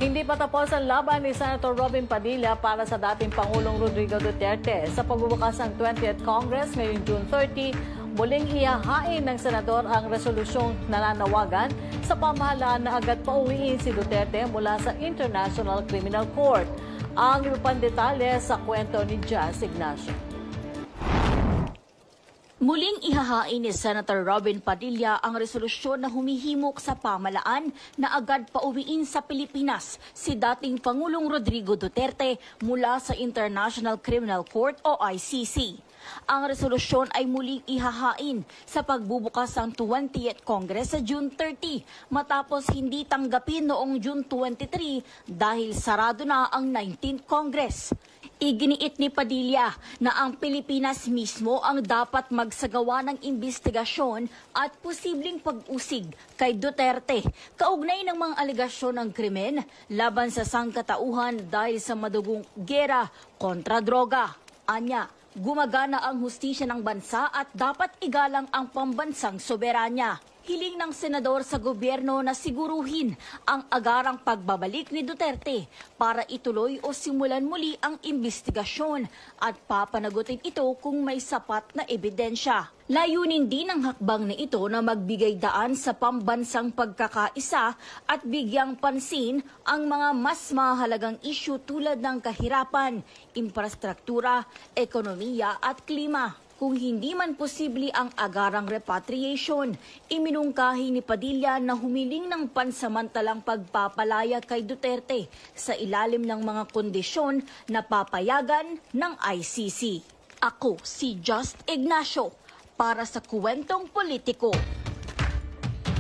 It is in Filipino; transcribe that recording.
Hindi pa tapos ang laban ni Senator Robin Padilla para sa dating Pangulong Rodrigo Duterte. Sa pagbubukas ng 20th Congress ngayong June 30, muling ihahain ng senador ang resolusyong nananawagan sa pamahalaan na agad pauwiin si Duterte mula sa International Criminal Court. Ang iba pang detalye sa kwento ni Jazz Ignacio. Muling ihahain ni Senator Robin Padilla ang resolusyon na humihimok sa pamahalaan na agad pauwiin sa Pilipinas si dating Pangulong Rodrigo Duterte mula sa International Criminal Court o ICC. Ang resolusyon ay muling ihahain sa pagbubukas ng 20th Congress sa June 30 matapos hindi tanggapin noong June 23 dahil sarado na ang 19th Congress. Iginiit ni Padilla na ang Pilipinas mismo ang dapat magsagawa ng investigasyon at posibleng pag-usig kay Duterte kaugnay ng mga alegasyon ng krimen laban sa sangkatauhan dahil sa madugong gera kontra droga. Anya, gumagana ang hustisya ng bansa at dapat igalang ang pambansang soberanya. Hiling ng senador sa gobyerno na siguruhin ang agarang pagbabalik ni Duterte para ituloy o simulan muli ang investigasyon at papanagutin ito kung may sapat na ebidensya. Layunin din ng hakbang na ito na magbigay daan sa pambansang pagkakaisa at bigyang pansin ang mga mas mahalagang isyu tulad ng kahirapan, infrastruktura, ekonomiya at klima. Kung hindi man posible ang agarang repatriation, iminungkahi ni Padilla na humiling ng pansamantalang pagpapalaya kay Duterte sa ilalim ng mga kondisyon na papayagan ng ICC. Ako si Just Ignacio para sa Kwentong Politiko.